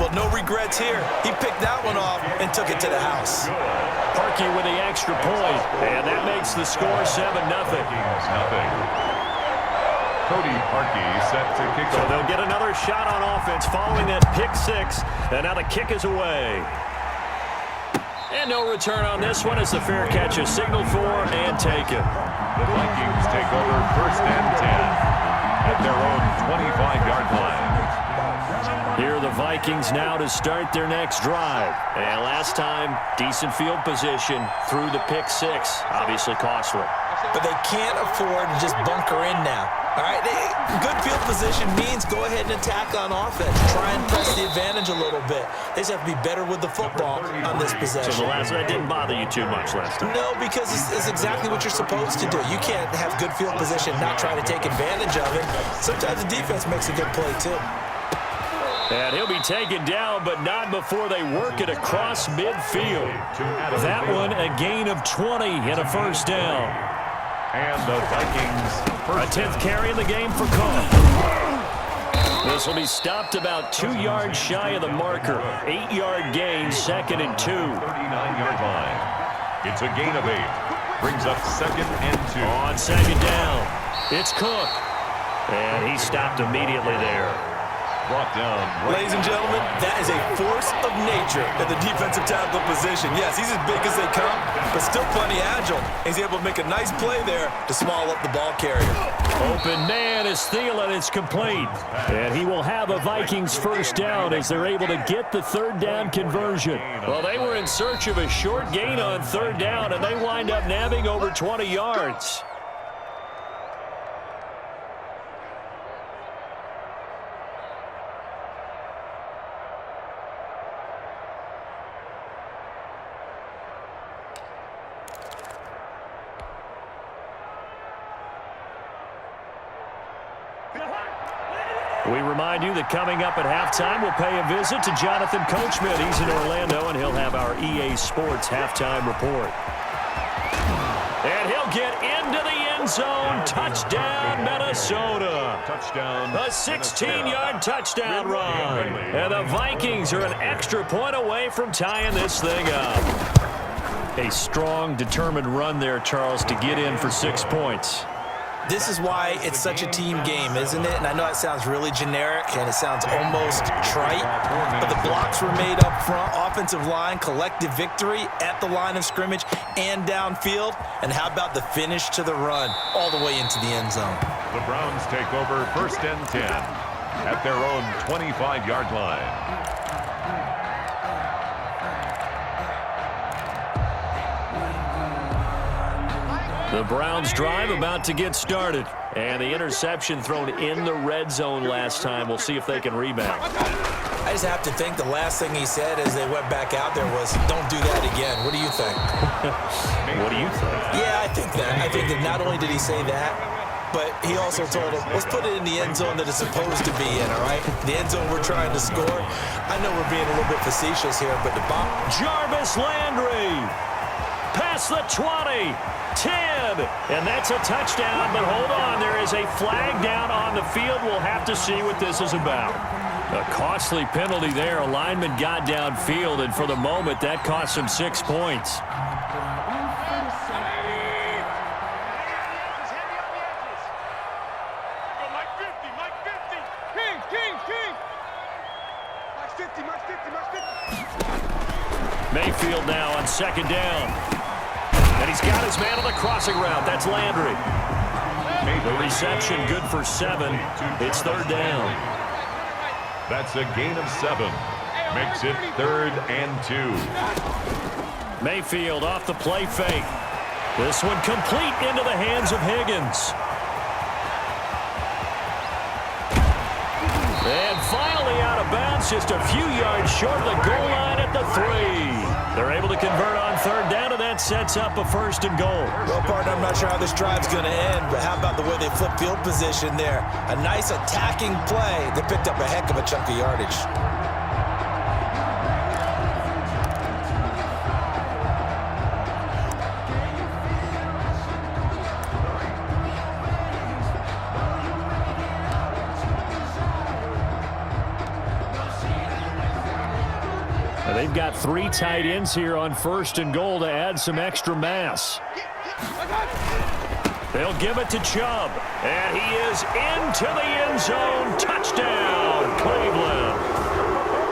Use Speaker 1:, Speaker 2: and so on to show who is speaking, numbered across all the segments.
Speaker 1: Well, no regrets here. He picked that one off and took it to the house.
Speaker 2: Parkey with the extra point, and that makes the score 7-0.
Speaker 3: Cody Parkey set to kick
Speaker 2: So
Speaker 3: off.
Speaker 2: they'll get another shot on offense following that pick six, and now the kick is away. And no return on this one as the fair catch is signaled for and taken.
Speaker 3: The Vikings take over 1st and 10 at their own 25-yard line.
Speaker 2: Here are the Vikings now to start their next drive. And last time, decent field position through the pick six. Obviously costly.
Speaker 1: But they can't afford to just bunker in now. All right, good field position means go ahead and attack on offense. Try and press the advantage a little bit. They just have to be better with the football on this possession.
Speaker 2: So that didn't bother you too much last time?
Speaker 1: No, because it's exactly what you're supposed to do. You can't have good field position and not try to take advantage of it. Sometimes the defense makes a good play, too.
Speaker 2: And he'll be taken down, but not before they work it across midfield. That one, a gain of 20 and a first down.
Speaker 3: And the Vikings
Speaker 2: A 10th carry in the game for Cook. This will be stopped about 2 yards shy of the marker. 8-yard gain, 2nd and 2.
Speaker 3: 39-yard line. It's a gain of 8. Brings up 2nd and 2.
Speaker 2: On 2nd down, it's Cook. And he stopped immediately there.
Speaker 3: Brought down.
Speaker 1: Ladies and gentlemen, that is a force of nature in the defensive tackle position. Yes, he's as big as they come, but still plenty agile. He's able to make a nice play there to small up the ball carrier.
Speaker 2: Open man is Thielen. It's complete. And he will have a Vikings first down as they're able to get the 3rd down conversion. Well, they were in search of a short gain on 3rd down, and they wind up nabbing over 20 yards. We remind you that coming up at halftime, we'll pay a visit to Jonathan Coachman. He's in Orlando, and he'll have our EA Sports halftime report. And he'll get into the end zone. Touchdown, Minnesota.
Speaker 3: Touchdown.
Speaker 2: A 16-yard touchdown run. And the Vikings are an extra point away from tying this thing up. A strong, determined run there, Charles, to get in for 6 points.
Speaker 1: This is why it's such a team game, isn't it? And I know it sounds really generic and it sounds almost trite, but the blocks were made up front, offensive line, collective victory at the line of scrimmage and downfield. And how about the finish to the run all the way into the end zone?
Speaker 3: The Browns take over 1st and 10 at their own 25-yard line.
Speaker 2: The Browns drive about to get started. And the interception thrown in the red zone last time. We'll see if they can rebound.
Speaker 1: I just have to think the last thing he said as they went back out there was, don't do that again. What do you think?
Speaker 2: What do you think?
Speaker 1: Yeah, I think that. I think that not only did he say that, but he also told him, let's put it in the end zone that it's supposed to be in, all right? The end zone we're trying to score. I know we're being a little bit facetious here, but the bomb.
Speaker 2: Jarvis Landry. Past the 20. 10, and that's a touchdown, but hold on, there is a flag down on the field. We'll have to see what this is about. A costly penalty there. A lineman got downfield, and for the moment, that cost him 6 points. Mayfield now on 2nd down. And he's got his man on the crossing route. That's Landry. The reception good for 7. It's 3rd down.
Speaker 3: That's a gain of 7. Makes it 3rd and 2.
Speaker 2: Mayfield off the play fake. This one complete into the hands of Higgins. And finally out of bounds, just a few yards short of the goal line at the 3. They're able to convert on 3rd down, and that sets up a 1st and goal.
Speaker 1: Well, partner, I'm not sure how this drive's going to end, but how about the way they flip field position there? A nice attacking play. They picked up a heck of a chunk of yardage.
Speaker 2: They've got 3 tight ends here on 1st and goal to add some extra mass. They'll give it to Chubb, and he is into the end zone. Touchdown, Cleveland.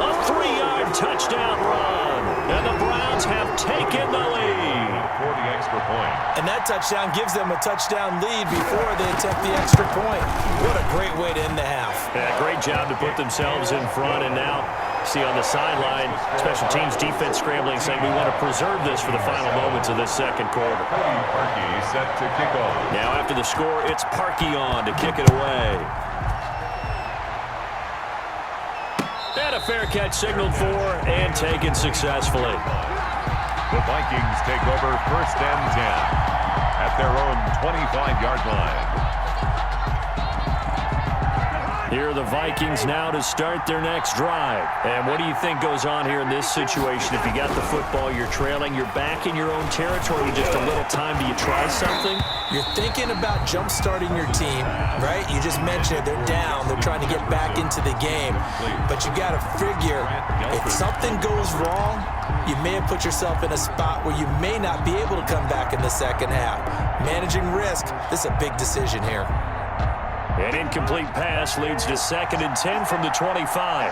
Speaker 2: A 3-yard touchdown run, and the Browns have taken the lead.
Speaker 3: For the extra point.
Speaker 1: And that touchdown gives them a touchdown lead before they attempt the extra point. What a great way to end the half.
Speaker 2: Yeah, great job to put themselves in front, and now see on the sideline, special teams defense scrambling, saying we want to preserve this for the final moments of this second quarter.
Speaker 3: Parkey set to kick off.
Speaker 2: Now after the score, it's Parkey on to kick it away. And a fair catch signaled for and taken successfully.
Speaker 3: The Vikings take over 1st and 10 at their own 25-yard line.
Speaker 2: Here are the Vikings now to start their next drive. And what do you think goes on here in this situation? If you got the football, you're trailing, you're back in your own territory, just a little time. Do you try something?
Speaker 1: You're thinking about jump-starting your team, right? You just mentioned it. They're down. They're trying to get back into the game. But you got to figure, if something goes wrong, you may have put yourself in a spot where you may not be able to come back in the second half. Managing risk, this is a big decision here.
Speaker 2: An incomplete pass leads to 2nd and 10 from the 25.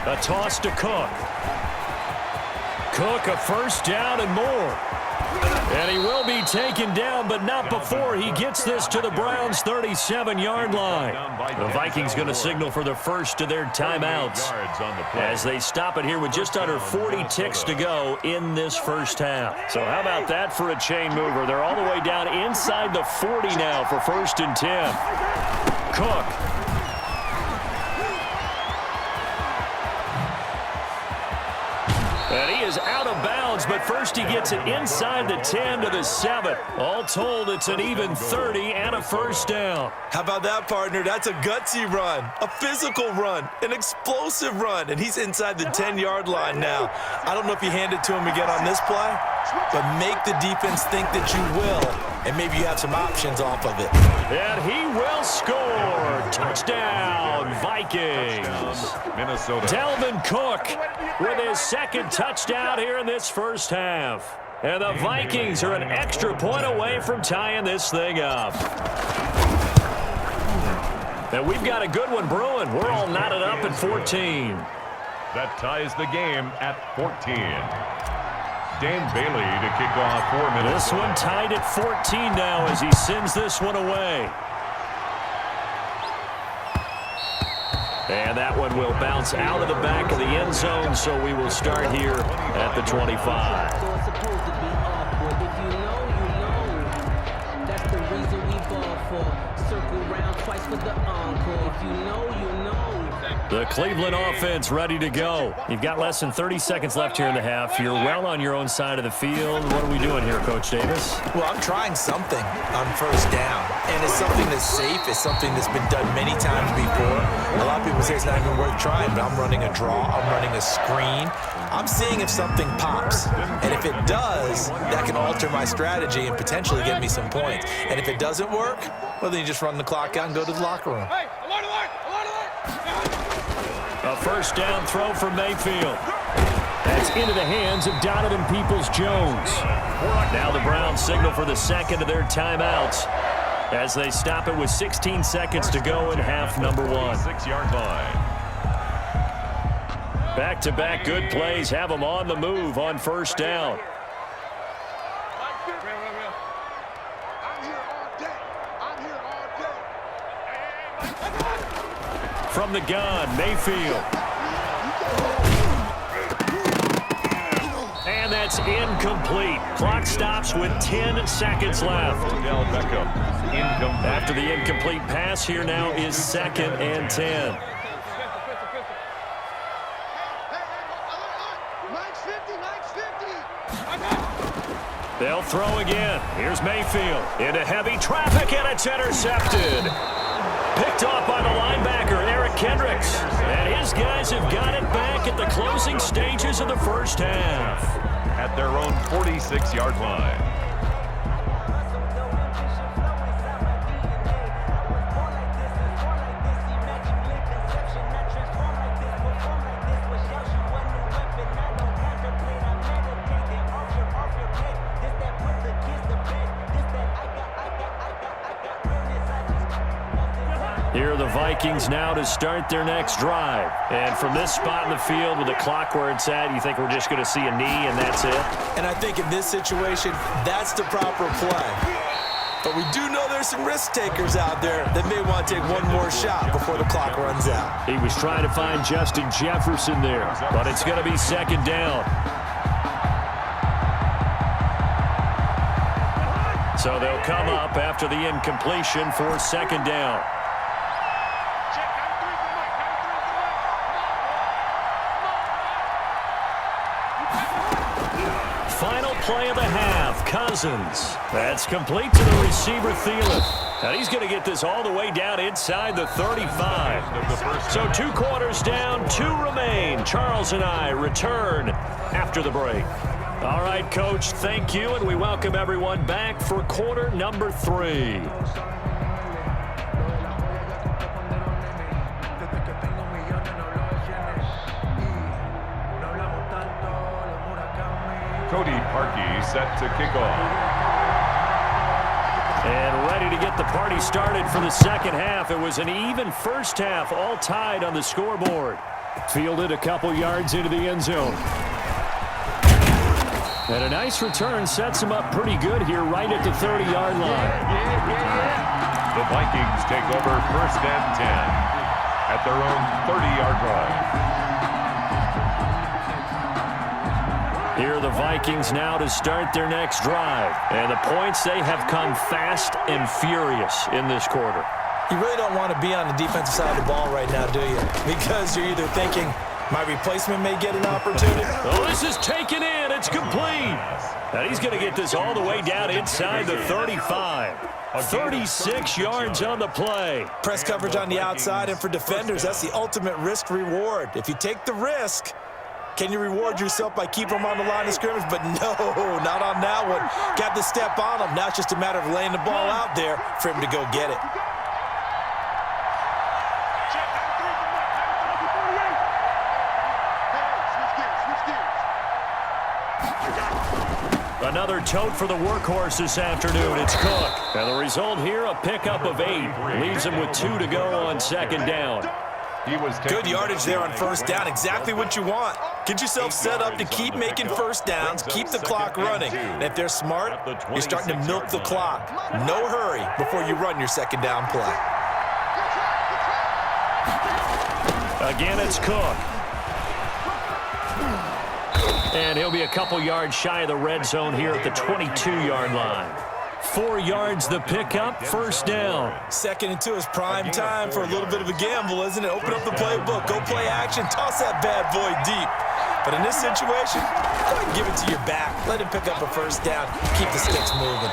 Speaker 2: A toss to Cook. Cook, a 1st down and more. And he will be taken down, but not before he gets this to the Browns' 37-yard line. The Vikings going to signal for the first of their timeouts as they stop it here with just under 40 ticks to go in this first half. So how about that for a chain mover? They're all the way down inside the 40 now for 1st and 10. Cook. And he is out of bounds, but first he gets it inside the 10 to the 7. All told, it's an even 30 and a 1st down.
Speaker 1: How about that, partner? That's a gutsy run, a physical run, an explosive run, and he's inside the 10-yard line now. I don't know if you hand it to him again on this play, but make the defense think that you will, and maybe you have some options off of it.
Speaker 2: And he will score. Touchdown, Vikings.
Speaker 3: Minnesota.
Speaker 2: Dalvin Cook with his 2nd touchdown here in this first half. And the Vikings are an extra point away from tying this thing up. And we've got a good one brewing. We're all knotted up at 14.
Speaker 3: That ties the game at 14. Dan Bailey to kick off 4 minutes.
Speaker 2: This one tied at 14 now as he sends this one away. And that one will bounce out of the back of the end zone, so we will start here at the 25.
Speaker 4: So it's supposed to be awkward. If you know, you know. That's the reason we ball for. Circle round twice for the encore. If you know, you know.
Speaker 2: The Cleveland offense ready to go. You've got less than 30 seconds left here in the half. You're well on your own side of the field. What are we doing here, Coach Davis?
Speaker 1: Well, I'm trying something on 1st down, and it's something that's safe. It's something that's been done many times before. A lot of people say it's not even worth trying, but I'm running a draw. I'm running a screen. I'm seeing if something pops, and if it does, that can alter my strategy and potentially get me some points. And if it doesn't work, well, then you just run the clock out and go to the locker room.
Speaker 2: A 1st down throw for Mayfield. That's into the hands of Donovan Peoples-Jones. Now the Browns signal for the 2nd of their timeouts as they stop it with 16 seconds to go in half number 1.
Speaker 3: 6-yard line.
Speaker 2: Back-to-back good plays have them on the move on 1st down. From the gun, Mayfield. And that's incomplete. Clock stops with 10 seconds left.
Speaker 3: Odell Beckham. Incomplete.
Speaker 2: After the incomplete pass, here now is 2nd and 10. They'll throw again. Here's Mayfield into heavy traffic, and it's intercepted. Picked off by the linebacker, Eric Kendricks. And his guys have got it back at the closing stages of the first half.
Speaker 3: At their own 46-yard line.
Speaker 2: Here are the Vikings now to start their next drive. And from this spot in the field with the clock where it's at, you think we're just going to see a knee and that's it?
Speaker 1: And I think in this situation, that's the proper play. But we do know there's some risk takers out there that may want to take one more shot before the clock runs out.
Speaker 2: He was trying to find Justin Jefferson there, but it's going to be second down. So they'll come up after the incompletion for second down. Final play of the half, Cousins. That's complete to the receiver, Thielen. And he's going to get this all the way down inside the 35. So 2 quarters down, 2 remain. Charles and I return after the break. All right, Coach, thank you, and we welcome everyone back for quarter number 3.
Speaker 3: Cody Parkey set to kick off.
Speaker 2: And ready to get the party started for the second half. It was an even first half, all tied on the scoreboard. Fielded a couple yards into the end zone. And a nice return sets him up pretty good here right at the 30-yard line.
Speaker 3: The Vikings take over 1st and 10 at their own 30-yard line.
Speaker 2: Here are the Vikings now to start their next drive. And the points, they have come fast and furious in this quarter.
Speaker 1: You really don't want to be on the defensive side of the ball right now, do you? Because you're either thinking, my replacement may get an opportunity.
Speaker 2: Oh, this is taken in. It's complete. And he's going to get this all the way down inside the 35. 36 yards on the play.
Speaker 1: Press coverage on the outside, and for defenders, that's the ultimate risk-reward. If you take the risk, can you reward yourself by keeping them on the line of scrimmage? But no, not on that one. Got the step on him. Now it's just a matter of laying the ball out there for him to go get it.
Speaker 2: Another tote for the workhorse this afternoon. It's Cook. And the result here, a pickup of 8. Leaves him with 2 to go on second down.
Speaker 1: Good yardage there on first down. Exactly what you want. Get yourself set up to keep making first downs, keep the clock running. And if they're smart, you're starting to milk the clock. No hurry before you run your second down play.
Speaker 2: Again, it's Cook. And he'll be a couple yards shy of the red zone here at the 22-yard line. 4 yards the pickup, first down.
Speaker 1: 2nd and 2 is prime time for a little bit of a gamble, isn't it? Open up the playbook, go play action, toss that bad boy deep. But in this situation, go ahead and give it to your back. Let him pick up a first down, keep the sticks moving.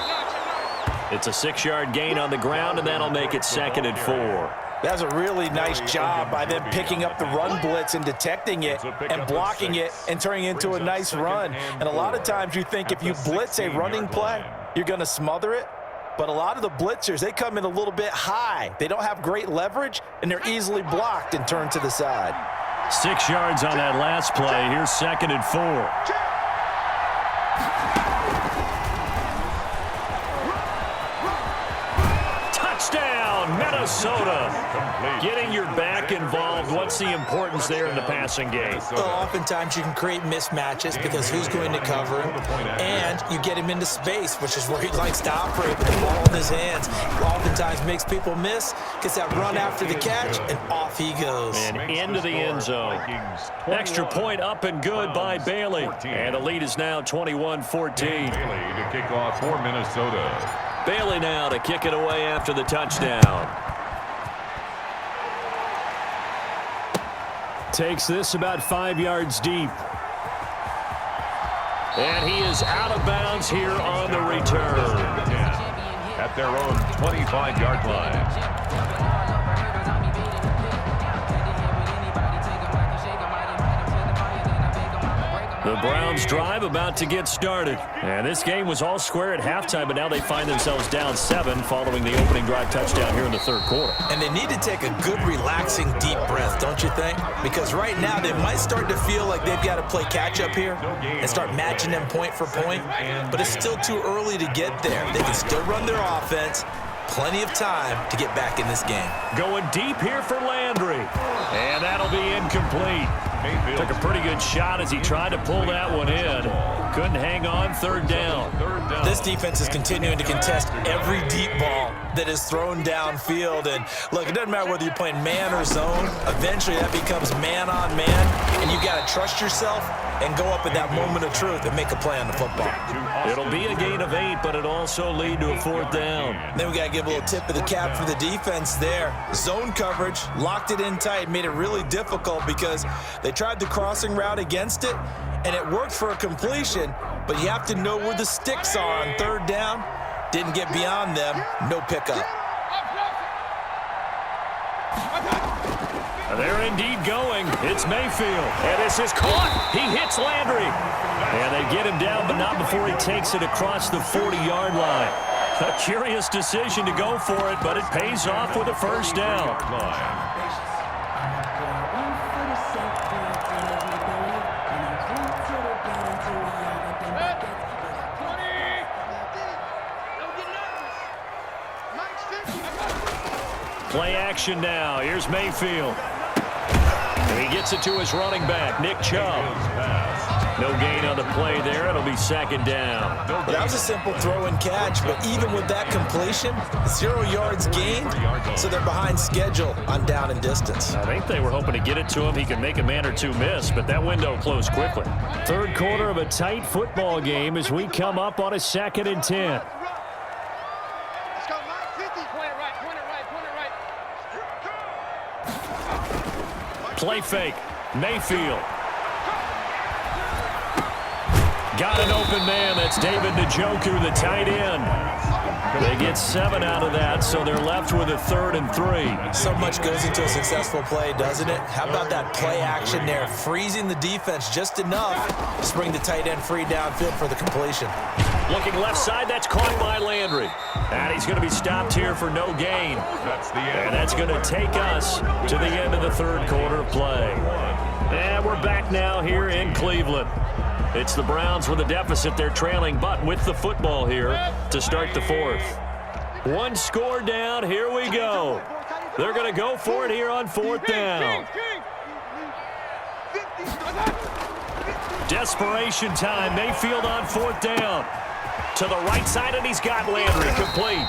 Speaker 2: It's a 6-yard gain on the ground, and that'll make it 2nd and 4.
Speaker 1: That's a really nice job by them picking up the run blitz and detecting it and blocking it and turning it into a nice run. And a lot of times you think if you blitz a running play, you're going to smother it. But a lot of the blitzers, they come in a little bit high. They don't have great leverage, and they're easily blocked and turned to the side.
Speaker 2: 6 yards on that last play. Here's 2nd and 4. Minnesota getting your back involved. What's the importance there in the passing game?
Speaker 1: Well, oftentimes you can create mismatches because who's going to cover him, and you get him into space, which is where he likes to operate with the ball in his hands. Oftentimes makes people miss, gets that run after the catch, and off he goes.
Speaker 2: And into the end zone. Extra point up and good by Bailey. And the lead is now 21-14.
Speaker 3: Bailey to kick off for Minnesota.
Speaker 2: Bailey now to kick it away after the touchdown. Takes this about 5 yards deep. And he is out of bounds here on the return.
Speaker 3: At their own 25-yard line.
Speaker 2: The Browns drive about to get started. And this game was all square at halftime, but now they find themselves down 7 following the opening drive touchdown here in the third quarter.
Speaker 1: And they need to take a good, relaxing, deep breath, don't you think? Because right now they might start to feel like they've got to play catch-up here and start matching them point for point. But it's still too early to get there. They can still run their offense, plenty of time to get back in this game.
Speaker 2: Going deep here for Landry. And that'll be incomplete. Took a pretty good shot as he tried to pull that one in. Couldn't hang on. Third down.
Speaker 1: This defense is continuing to contest every deep ball that is thrown downfield. And look, it doesn't matter whether you're playing man or zone. Eventually that becomes man on man. And you got to trust yourself and go up at that moment of truth and make a play on the football.
Speaker 2: It'll be a gain of 8, but it'll also lead to a fourth down.
Speaker 1: Then we got to give a little tip of the cap for the defense there. Zone coverage, locked it in tight, made it really difficult because they tried the crossing route against it, and it worked for a completion, but you have to know where the sticks are on third down. Didn't get beyond them, no pickup.
Speaker 2: They're indeed going. It's Mayfield. And this is caught. He hits Landry. And they get him down, but not before he takes it across the 40-yard line. A curious decision to go for it, but it pays off with a first down. Play action now. Here's Mayfield. And he gets it to his running back, Nick Chubb. No gain on the play there. It'll be second down.
Speaker 1: That was a simple throw and catch, but even with that completion, 0 yards gained, so they're behind schedule on down and distance.
Speaker 2: I think they were hoping to get it to him. He can make a man or two miss, but that window closed quickly. Third quarter of a tight football game as we come up on a 2nd and 10. Play fake. Mayfield. Got an open man. That's David Njoku, the tight end. They get 7 out of that, so they're left with a 3rd and 3.
Speaker 1: So much goes into a successful play, doesn't it? How about that play action there? Freezing the defense just enough to bring the tight end free downfield for the completion.
Speaker 2: Looking left side, that's caught by Landry. And he's going to be stopped here for no gain. And that's going to take us to the end of the third quarter play. And we're back now here in Cleveland. It's the Browns with a deficit. They're trailing, but with the football here to start the fourth. One score down. Here we go. They're going to go for it here on fourth down. Desperation time. Mayfield on fourth down. To the right side, and he's got Landry complete.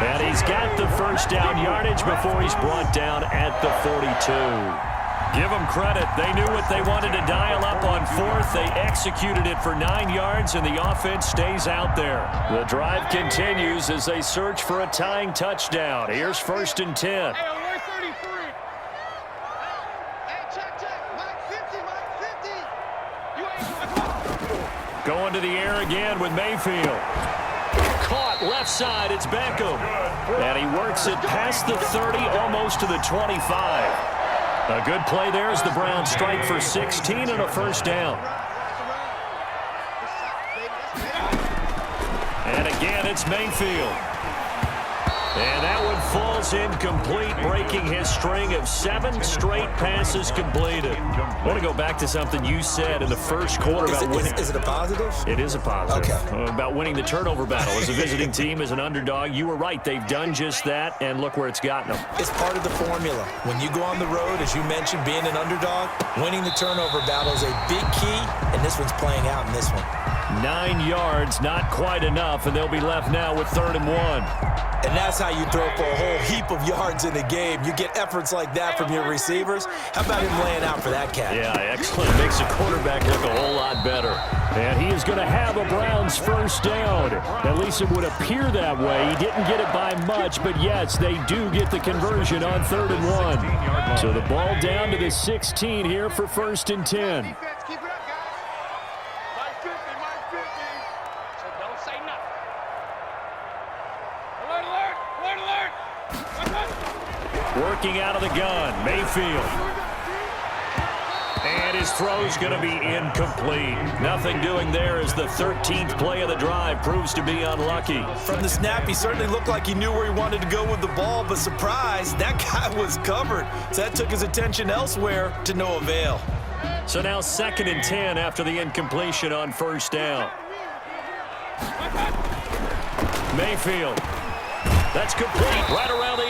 Speaker 2: And he's got the first down yardage before he's brought down at the 42. Give them credit. They knew what they wanted to dial up on fourth. They executed it for 9 yards, and the offense stays out there. The drive continues as they search for a tying touchdown. Here's 1st and 10. Going to the air again with Mayfield. Caught left side. It's Beckham. And he works it past the 30, almost to the 25. A good play there as the Browns strike for 16 and a first down. And again, it's Mayfield. And that one falls incomplete, breaking his string of 7 straight passes completed. I want to go back to something you said in the first quarter about winning.
Speaker 1: Is it a positive?
Speaker 2: It is a positive.
Speaker 1: Okay.
Speaker 2: About winning the turnover battle. As a visiting team, as an underdog, you were right. They've done just that, and look where it's gotten them.
Speaker 1: It's part of the formula. When you go on the road, as you mentioned, being an underdog, winning the turnover battle is a big key, and this one's playing out in this one.
Speaker 2: 9 yards, not quite enough, and they'll be left now with 3rd and 1.
Speaker 1: And that's how you throw for a whole heap of yards in the game. You get efforts like that from your receivers. How about him laying out for that cat?
Speaker 2: Yeah, excellent. Makes the quarterback look a whole lot better. And he is going to have a Browns first down. At least it would appear that way. He didn't get it by much, but yes, they do get the conversion on 3rd and 1. So the ball down to the 16 here for 1st and 10. Working out of the gun, Mayfield. And his throw's going to be incomplete. Nothing doing there as the 13th play of the drive proves to be unlucky.
Speaker 1: From the snap, he certainly looked like he knew where he wanted to go with the ball, but surprise, that guy was covered. So that took his attention elsewhere to no avail.
Speaker 2: So now 2nd and 10 after the incompletion on first down. Mayfield. That's complete right around the 8.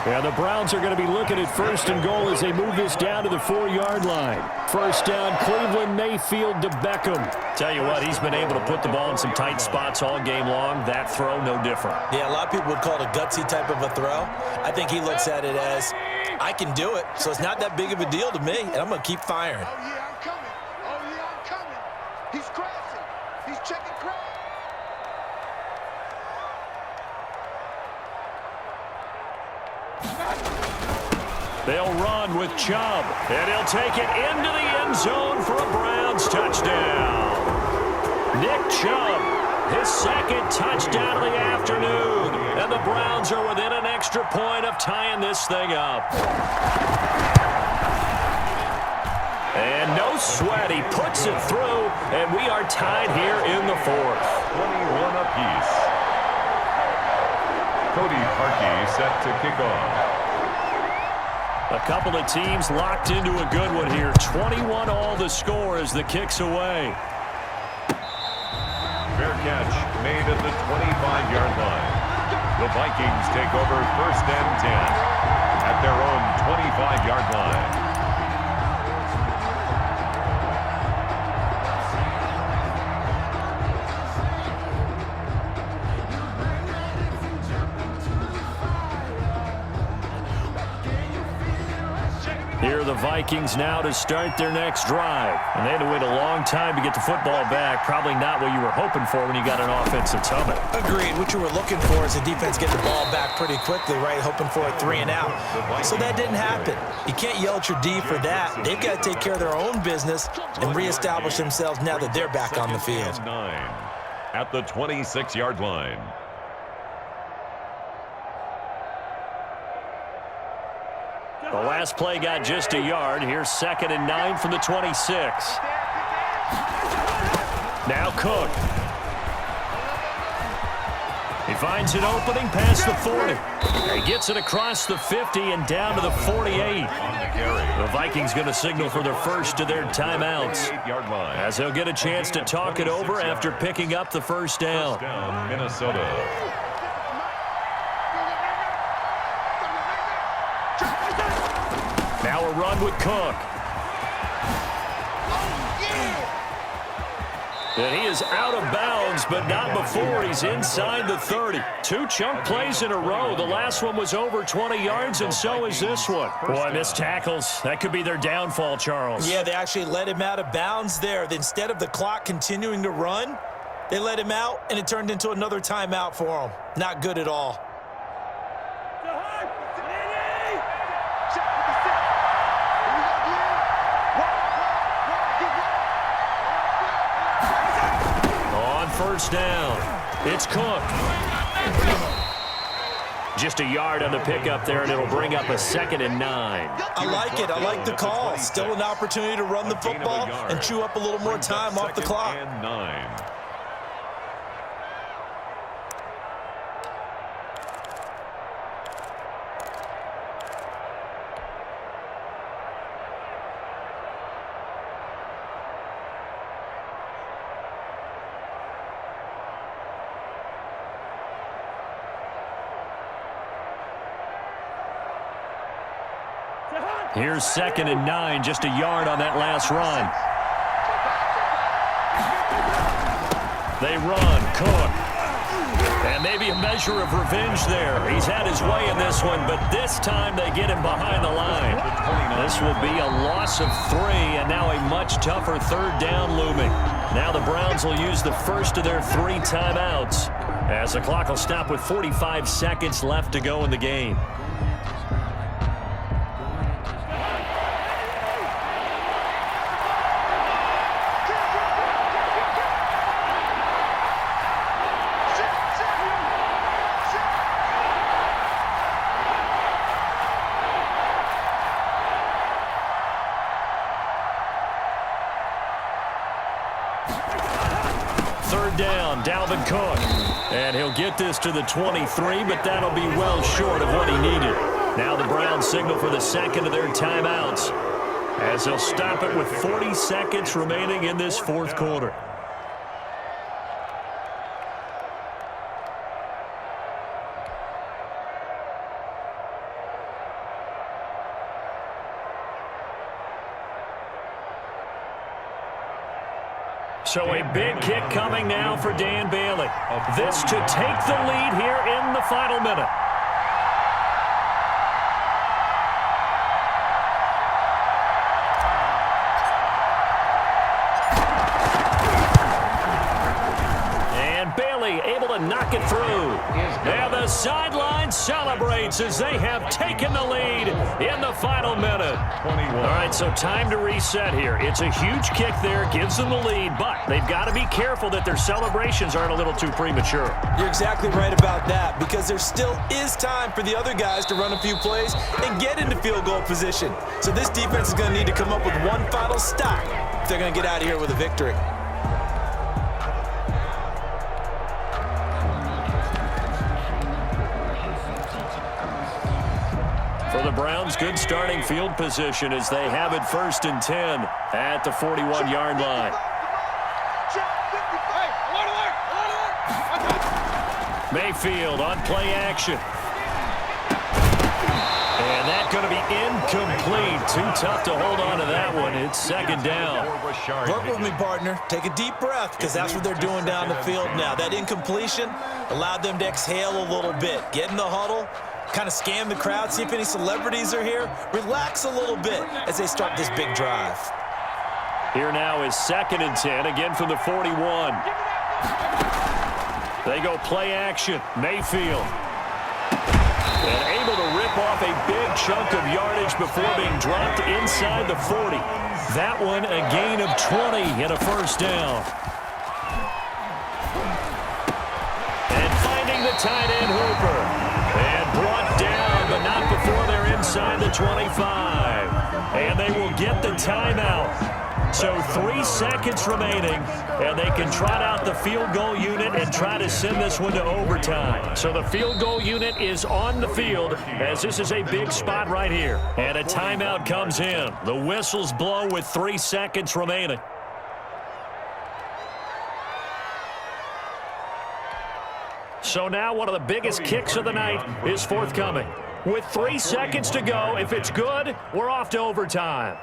Speaker 2: Yeah, the Browns are going to be looking at 1st and goal as they move this down to the 4-yard line. First down, Cleveland, Mayfield to Beckham. Tell you what, he's been able to put the ball in some tight spots all game long. That throw, no different.
Speaker 1: Yeah, a lot of people would call it a gutsy type of a throw. I think he looks at it as, I can do it, so it's not that big of a deal to me, and I'm going to keep firing.
Speaker 5: Oh, yeah, I'm coming. Oh, yeah, I'm coming. He's crashing. He's checking crash.
Speaker 2: They'll run with Chubb, and he'll take it into the end zone for a Browns touchdown. Nick Chubb, his 2nd touchdown of the afternoon, and the Browns are within an extra point of tying this thing up. And no sweat, he puts it through, and we are tied here in the 4th.
Speaker 3: 21 apiece. Cody Parkey set to kick off.
Speaker 2: A couple of teams locked into a good one here. 21-all the score as the kick's away.
Speaker 3: Fair catch made at the 25-yard line. The Vikings take over 1st and 10 at their own 25-yard line.
Speaker 2: Here are the Vikings now to start their next drive. And they had to wait a long time to get the football back. Probably not what you were hoping for when you got an offensive tunnel.
Speaker 1: Agreed. What you were looking for is the defense get the ball back pretty quickly, right? Hoping for a 3 and out. So that didn't happen. You can't yell at your D for that. They've got to take care of their own business and reestablish themselves now that they're back on the field.
Speaker 3: 9 at the 26-yard line.
Speaker 2: The last play got just a yard. Here's 2nd and 9 from the 26. Now Cook. He finds an opening past the 40. He gets it across the 50 and down to the 48. The Vikings going to signal for their first of their timeouts, as they'll get a chance to talk it over after picking up the first down.
Speaker 3: Minnesota.
Speaker 2: Now a run with Cook. And he is out of bounds, but not before he's inside the 30. 2 chunk plays in a row. The last one was over 20 yards, and so is this one. Boy, missed tackles. That could be their downfall, Charles.
Speaker 1: Yeah, they actually let him out of bounds there. Instead of the clock continuing to run, they let him out, and it turned into another timeout for him. Not good at all.
Speaker 2: First down. It's Cook. Just a yard on the pickup there, and it'll bring up a 2nd and 9.
Speaker 1: I like it. I like the call. Still an opportunity to run the football and chew up a little more time off the clock.
Speaker 3: 2nd and 9.
Speaker 2: Here's 2nd and 9, just a yard on that last run. They run, Cook. And maybe a measure of revenge there. He's had his way in this one, but this time they get him behind the line. This will be a loss of 3, and now a much tougher 3rd down looming. Now the Browns will use the first of their 3 timeouts, as the clock will stop with 45 seconds left to go in the game. Dalvin Cook, and he'll get this to the 23, but that'll be well short of what he needed. Now the Browns signal for the 2nd of their timeouts, as they'll stop it with 40 seconds remaining in this 4th quarter. So a big kick coming now for Dan Bailey. This to take the lead here in the final minute. And Bailey able to knock it through. And the sideline celebrates as they have taken the lead in the final minute. All right, so time to reset here. It's a huge kick there, gives them the lead, but they've got to be careful that their celebrations aren't a little too premature.
Speaker 1: You're exactly right about that, because there still is time for the other guys to run a few plays and get into field goal position. So this defense is going to need to come up with one final stop if they're going to get out of here with a victory.
Speaker 2: For the Browns, good starting field position as they have it 1st and 10 at the 41-yard line. Mayfield on play action. And that's going to be incomplete. Too tough to hold on to that one. It's 2nd down.
Speaker 1: Work with me, partner. Take a deep breath, because that's what they're doing down the field now. That incompletion allowed them to exhale a little bit. Get in the huddle, kind of scan the crowd, see if any celebrities are here. Relax a little bit as they start this big drive.
Speaker 2: Here now is 2nd and 10, again from the 41. They go play action. Mayfield. And able to rip off a big chunk of yardage before being dropped inside the 40. That one a gain of 20 and a 1st down. And finding the tight end Hooper. And brought down, but not before they're inside the 25. And they will get the timeout. So 3 seconds remaining, and they can trot out the field goal unit and try to send this one to overtime. So the field goal unit is on the field as this is a big spot right here. And a timeout comes in. The whistles blow with 3 seconds remaining. So now one of the biggest kicks of the night is forthcoming. With 3 seconds to go, if it's good, we're off to overtime.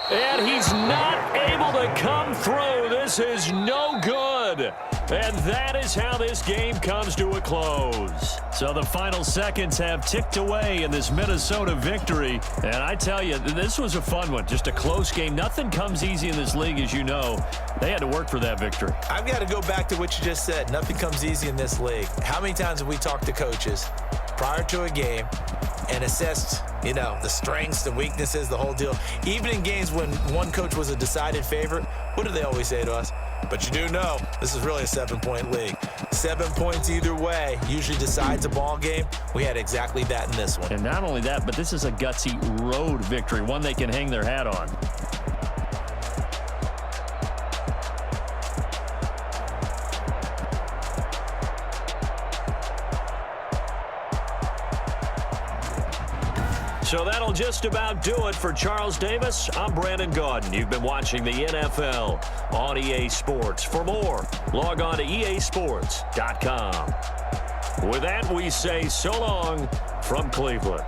Speaker 2: And he's not able to come through. This is no good. And that is how this game comes to a close. So the final seconds have ticked away in this Minnesota victory. And I tell you, this was a fun one. Just a close game. Nothing comes easy in this league, as you know. They had to work for that victory.
Speaker 1: I've got to go back to what you just said. Nothing comes easy in this league. How many times have we talked to coaches prior to a game and assessed, the strengths, the weaknesses, the whole deal? Even in games when one coach was a decided favorite, what do they always say to us? But you do know, this is really a 7-point league. 7 points either way usually decides a ball game. We had exactly that in this one.
Speaker 2: And not only that, but this is a gutsy road victory, one they can hang their hat on. So that'll just about do it for Charles Davis. I'm Brandon Gaudin. You've been watching the NFL on EA Sports. For more, log on to easports.com. With that, we say so long from Cleveland.